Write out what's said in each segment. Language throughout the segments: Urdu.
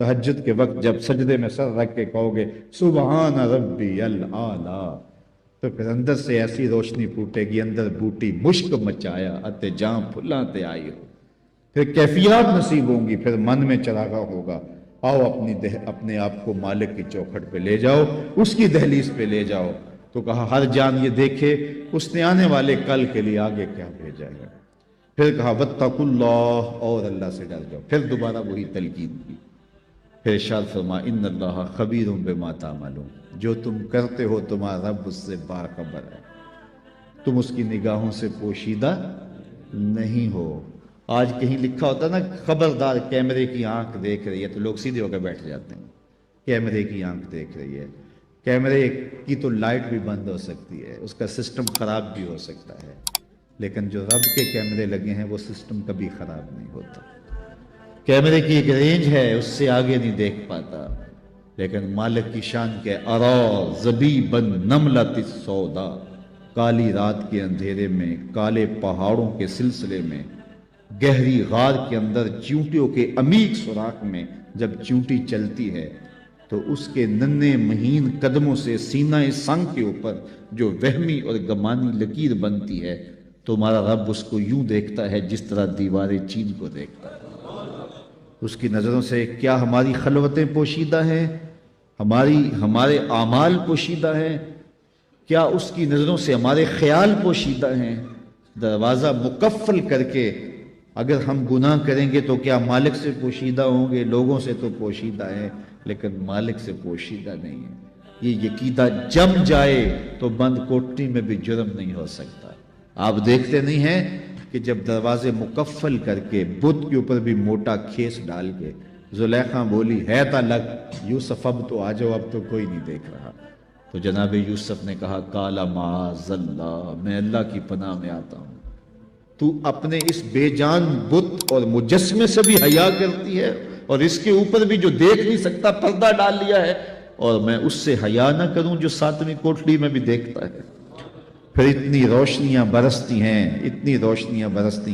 تہجد کے وقت جب سجدے میں سر رکھ کے کہو گے سبحان ربی العالی، تو پھر اندر سے ایسی روشنی پھوٹے گی، اندر بوٹی مشک مچایا اتے جاں پھلاں تے آئی ہو، پھر کیفیات نصیب ہوں گی، پھر من میں چراغا ہوگا، آؤ اپنے آپ کو مالک کی چوکھٹ پہ لے جاؤ، اس کی دہلیز پہ لے جاؤ۔ تو کہا ہر جان یہ دیکھے اس نے آنے والے کل کے لیے آگے کیا بھیجا ہے۔ پھر کہا واتقوا اللہ، اور اللہ سے ڈر جاؤ، پھر دوبارہ وہی تلقین کی۔ پھر ارشاد فرما ان اللہ خبیر بما تعملون، جو تم کرتے ہو تمہارا رب اس سے باخبر ہے، تم اس کی نگاہوں سے پوشیدہ نہیں ہو۔ آج کہیں لکھا ہوتا نا خبردار کیمرے کی آنکھ دیکھ رہی ہے، تو لوگ سیدھے ہو کے بیٹھ جاتے ہیں، کیمرے کی آنکھ دیکھ رہی ہے۔ کیمرے کی تو لائٹ بھی بند ہو سکتی ہے، اس کا سسٹم خراب بھی ہو سکتا ہے، لیکن جو رب کے کیمرے لگے ہیں وہ سسٹم کبھی خراب نہیں ہوتا۔ کیمرے کی ایک رینج ہے، اس سے آگے نہیں دیکھ پاتا، لیکن مالک کی شان کے ارا زبیبا نملۃ السودا، کالی رات کے اندھیرے میں، کالے پہاڑوں کے سلسلے میں، گہری غار کے اندر چیونٹیوں کے عمیق سوراخ میں جب چیونٹی چلتی ہے تو اس کے ننھے مہین قدموں سے سینہ سنگ کے اوپر جو وہمی اور گمانی لکیر بنتی ہے، تو ہمارا رب اس کو یوں دیکھتا ہے جس طرح دیوار چین کو دیکھتا ہے۔ اس کی نظروں سے کیا ہماری خلوتیں پوشیدہ ہیں، ہمارے اعمال پوشیدہ ہیں، کیا اس کی نظروں سے ہمارے خیال پوشیدہ ہیں؟ دروازہ مقفل کر کے اگر ہم گناہ کریں گے تو کیا مالک سے پوشیدہ ہوں گے؟ لوگوں سے تو پوشیدہ ہیں لیکن مالک سے پوشیدہ نہیں ہے۔ یہ عقیدہ جم جائے تو بند کوٹری میں بھی جرم نہیں ہو سکتا۔ آپ دیکھتے نہیں ہیں کہ جب دروازے مقفل کر کے بت کے اوپر بھی موٹا کھیس ڈال کے زلیخا بولی ہے تا لگ یوسف اب تو آ جاؤ، اب تو کوئی نہیں دیکھ رہا، تو جناب یوسف نے کہا کالا معاذ اللہ، میں اللہ کی پناہ میں آتا ہوں، تو اپنے اس بے جان بت اور مجسمے سے بھی حیا کرتی ہے، اور اس کے اوپر بھی جو دیکھ نہیں سکتا پردہ ڈال لیا ہے، اور میں اس سے حیا نہ کروں جو ساتویں کوٹڑی میں بھی دیکھتا ہے۔ پھر اتنی روشنیاں برستی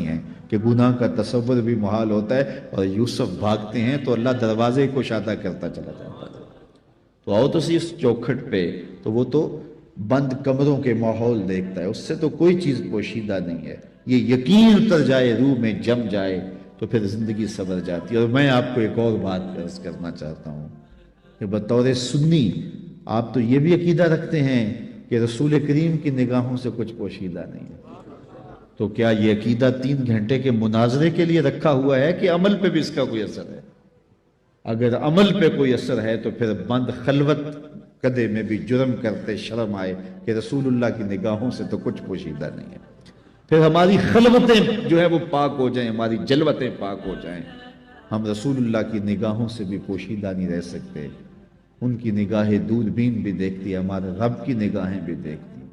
ہیں کہ گناہ کا تصور بھی محال ہوتا ہے، اور یوسف بھاگتے ہیں تو اللہ دروازے کو شادہ کرتا چلا جاتا ہے۔ تو آؤ تو سی اس چوکھٹ پہ، تو وہ تو بند کمروں کے ماحول دیکھتا ہے، اس سے تو کوئی چیز پوشیدہ نہیں ہے۔ یہ یقین اتر جائے، روح میں جم جائے تو پھر زندگی سنور جاتی ہے۔ اور میں آپ کو ایک اور بات عرض کرنا چاہتا ہوں کہ بطور سنی آپ تو یہ بھی عقیدہ رکھتے ہیں کہ رسول کریم کی نگاہوں سے کچھ پوشیدہ نہیں ہے، تو کیا یہ عقیدہ 3 گھنٹے کے مناظرے کے لیے رکھا ہوا ہے کہ عمل پہ بھی اس کا کوئی اثر ہے؟ اگر عمل پہ کوئی اثر ہے تو پھر بند خلوت کدے میں بھی جرم کرتے شرم آئے کہ رسول اللہ کی نگاہوں سے تو کچھ پوشیدہ نہیں ہے۔ پھر ہماری خلوتیں جو ہے وہ پاک ہو جائیں، ہماری جلوتیں پاک ہو جائیں، ہم رسول اللہ کی نگاہوں سے بھی پوشیدہ نہیں رہ سکتے۔ ان کی نگاہیں دوربین بھی دیکھتی ہے، ہمارے رب کی نگاہیں بھی دیکھتی ہیں،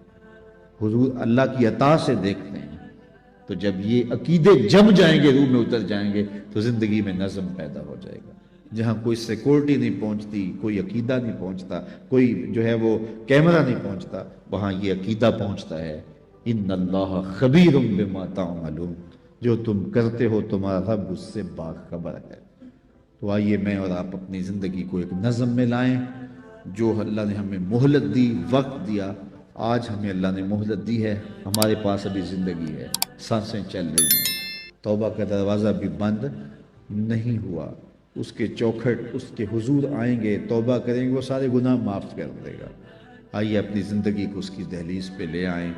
حضور اللہ کی عطا سے دیکھتے ہیں۔ تو جب یہ عقیدے جم جائیں گے، روح میں اتر جائیں گے، تو زندگی میں نظم پیدا ہو جائے گا۔ جہاں کوئی سیکورٹی نہیں پہنچتی، کوئی عقیدہ نہیں پہنچتا، کوئی جو ہے وہ کیمرہ نہیں پہنچتا، وہاں یہ عقیدہ پہنچتا ہے ان اللہ خبیر بما تعملون، جو تم کرتے ہو تمہارا رب اس سے باخبر ہے۔ تو آئیے میں اور آپ اپنی زندگی کو ایک نظم میں لائیں۔ جو اللہ نے ہمیں مہلت دی، وقت دیا، آج ہمیں اللہ نے مہلت دی ہے، ہمارے پاس ابھی زندگی ہے، سانسیں چل رہی ہیں، توبہ کا دروازہ بھی بند نہیں ہوا، اس کے چوکھٹ، اس کے حضور آئیں گے، توبہ کریں گے، وہ سارے گناہ معاف کر دے گا۔ آئیے اپنی زندگی کو اس کی دہلیز پہ لے آئیں۔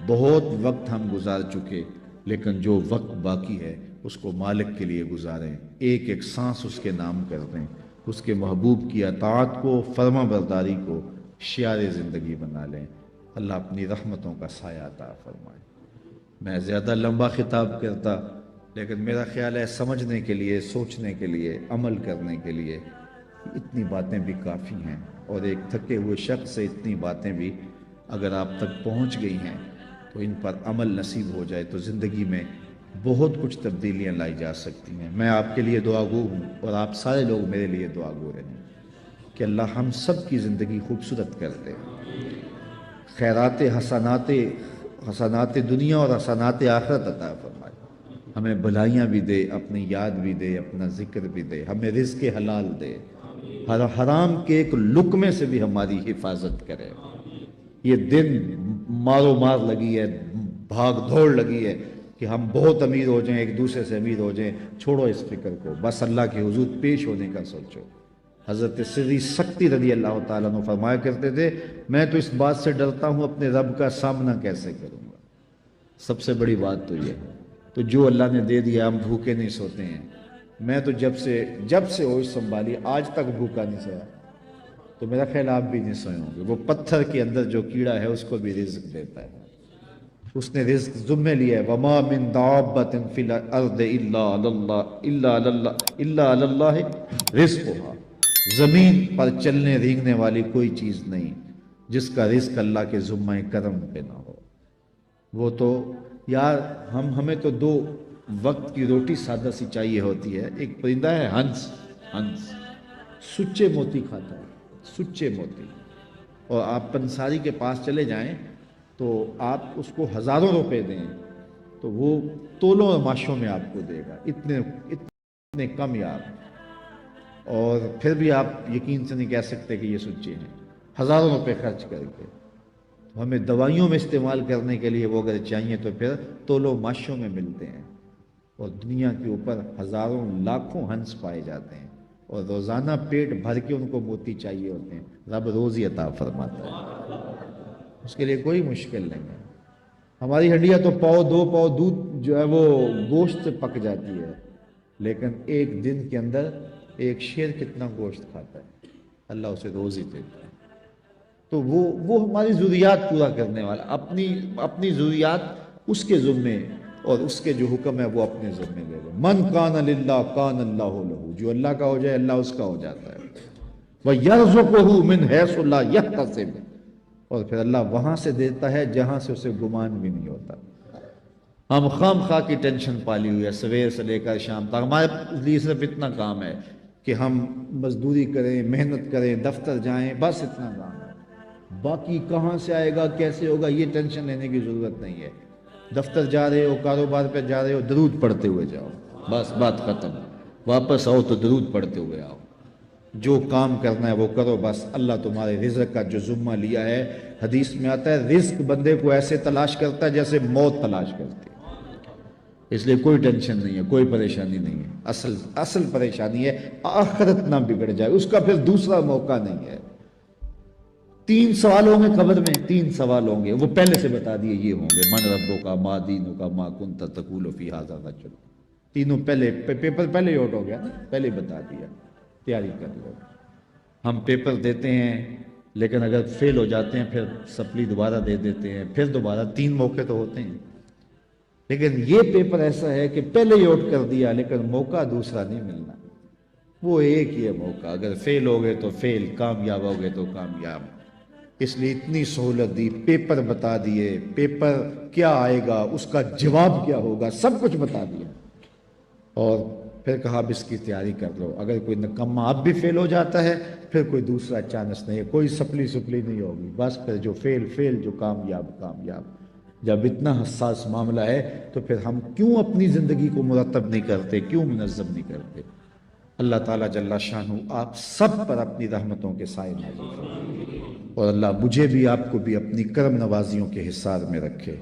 بہت وقت ہم گزار چکے، لیکن جو وقت باقی ہے اس کو مالک کے لیے گزاریں، ایک ایک سانس اس کے نام کر دیں، اس کے محبوب کی اطاعت کو، فرما برداری کو شعار زندگی بنا لیں۔ اللہ اپنی رحمتوں کا سایہ عطا فرمائے۔ میں زیادہ لمبا خطاب کرتا، لیکن میرا خیال ہے سمجھنے کے لیے، سوچنے کے لیے، عمل کرنے کے لیے اتنی باتیں بھی کافی ہیں، اور ایک تھکے ہوئے شخص سے اتنی باتیں بھی اگر آپ تک پہنچ گئی ہیں تو ان پر عمل نصیب ہو جائے تو زندگی میں بہت کچھ تبدیلیاں لائی جا سکتی ہیں۔ میں آپ کے لیے دعا گو ہوں، اور آپ سارے لوگ میرے لیے دعا گو رہیں کہ اللہ ہم سب کی زندگی خوبصورت کر دے، خیرات حسنات دنیا اور حسنات آخرت عطا فرمائے، ہمیں بھلائیاں بھی دے، اپنی یاد بھی دے، اپنا ذکر بھی دے، ہمیں رزق حلال دے، حرام کے ایک لقمے سے بھی ہماری حفاظت کرے۔ یہ دن مارو مار لگی ہے، بھاگ دوڑ لگی ہے کہ ہم بہت امیر ہو جائیں، ایک دوسرے سے امیر ہو جائیں، چھوڑو اس فکر کو، بس اللہ کے حضور پیش ہونے کا سوچو۔ حضرت سری سکتی رضی اللہ تعالیٰ عنہ فرمایا کرتے تھے، میں تو اس بات سے ڈرتا ہوں اپنے رب کا سامنا کیسے کروں گا۔ سب سے بڑی بات تو یہ ہے، تو جو اللہ نے دے دیا ہم بھوکے نہیں سوتے ہیں۔ میں تو جب سے ہوش سنبھالی آج تک بھوکا نہیں سویا، تو میرا خیال آپ بھی نہیں سوئے ہوں گے۔ وہ پتھر کے اندر جو کیڑا ہے اس کو بھی رزق دیتا ہے، اس نے رزق ذمہ لیا ہے۔ وَمَا مِن دَابَّةٍ فِي الْأَرْضِ إِلَّا عَلَى اللَّهِ رِزْقُهَا، زمین پر چلنے رینگنے والی کوئی چیز نہیں جس کا رزق اللہ کے ذمہ کرم پہ نہ ہو۔ وہ تو یار ہمیں تو 2 وقت کی روٹی سادہ سی چاہیے ہوتی ہے۔ ایک پرندہ ہے ہنس سچے موتی کھاتا ہے، سچے موتی، اور آپ پنساری کے پاس چلے جائیں تو آپ اس کو ہزاروں روپے دیں تو وہ تولوں اور ماشوں میں آپ کو دے گا، اتنے کم یار، اور پھر بھی آپ یقین سے نہیں کہہ سکتے کہ یہ سچے ہیں، ہزاروں روپے خرچ کر کے۔ ہمیں دوائیوں میں استعمال کرنے کے لیے وہ اگر چاہیے تو پھر تولوں ماشوں میں ملتے ہیں، اور دنیا کے اوپر ہزاروں لاکھوں ہنس پائے جاتے ہیں، اور روزانہ پیٹ بھر کے ان کو موتی چاہیے ہوتے ہیں۔ رب روزی عطا فرماتا ہے، اس کے لیے کوئی مشکل نہیں ہے۔ ہماری ہڈیاں تو 2 پاؤ دودھ جو ہے وہ گوشت سے پک جاتی ہے، لیکن ایک دن کے اندر ایک شیر کتنا گوشت کھاتا ہے، اللہ اسے روزی دیتا ہے۔ تو وہ ہماری ضروریات پورا کرنے والا، اپنی ضروریات اس کے ذمے، اور اس کے جو حکم ہے وہ اپنے ذمے لے لو۔ من کان للہ کان اللہ لہ، جو اللہ کا ہو جائے اللہ اس کا ہو جاتا ہے۔ وَيَرْزُقُهُ مِنْ حَيْثُ لَا يَحْتَسِبُ، اور پھر اللہ وہاں سے دیتا ہے جہاں سے اسے گمان بھی نہیں ہوتا۔ ہم خام خواہ کی ٹینشن پالی ہوئی ہے، سویر سے لے کر شام تک ہمارے لیے صرف اتنا کام ہے کہ ہم مزدوری کریں، محنت کریں، دفتر جائیں، بس اتنا کام ہے۔ باقی کہاں سے آئے گا، کیسے ہوگا، یہ ٹینشن لینے کی ضرورت نہیں ہے۔ دفتر جا رہے ہو، کاروبار پہ جا رہے ہو، درود پڑھتے ہوئے جاؤ، بس بات ختم۔ واپس آؤ تو درود پڑھتے ہوئے آؤ، جو کام کرنا ہے وہ کرو، بس اللہ تمہارے رزق کا جو ذمہ لیا ہے، حدیث میں آتا ہے رزق بندے کو ایسے تلاش کرتا ہے جیسے موت تلاش کرتی ہے۔ اس لیے کوئی ٹینشن نہیں ہے، کوئی پریشانی نہیں ہے۔ اصل پریشانی ہے آخرت نہ بگڑ جائے، اس کا پھر دوسرا موقع نہیں ہے۔ 3 سوال ہوں گے قبر میں، 3 سوال ہوں گے، وہ پہلے سے بتا دیے یہ ہوں گے، من ربک ما دینک ما کنت تقول فی ھذا الرجل، تینوں پہلے پیپر پہلے ہی آؤٹ ہو گیا نا، پہلے بتا دیا، تیاری کر لو۔ ہم پیپر دیتے ہیں لیکن اگر فیل ہو جاتے ہیں پھر سپلی دوبارہ دے دیتے ہیں، پھر دوبارہ 3 موقع تو ہوتے ہیں، لیکن یہ پیپر ایسا ہے کہ پہلے ہی آؤٹ کر دیا لیکن موقع دوسرا نہیں ملنا، وہ ایک ہی ہے موقع، اگر فیل ہو گئے تو فیل، کامیاب ہو گئے تو کامیاب۔ اس لیے اتنی سہولت دی، پیپر بتا دیے، پیپر کیا آئے گا، اس کا جواب کیا ہوگا، سب کچھ بتا دیا، اور پھر کہا اب اس کی تیاری کر لو، اگر کوئی نکمہ اب بھی فیل ہو جاتا ہے پھر کوئی دوسرا چانس نہیں ہے، کوئی سپلی نہیں ہوگی، بس پھر جو فیل جو کامیاب۔ جب اتنا حساس معاملہ ہے تو پھر ہم کیوں اپنی زندگی کو مرتب نہیں کرتے، کیوں منظم نہیں کرتے؟ اللہ تعالیٰ جل شانہ آپ سب پر اپنی رحمتوں کے سائے نازل فرمائے، اور اللہ مجھے بھی آپ کو بھی اپنی کرم نوازیوں کے حصار میں رکھے۔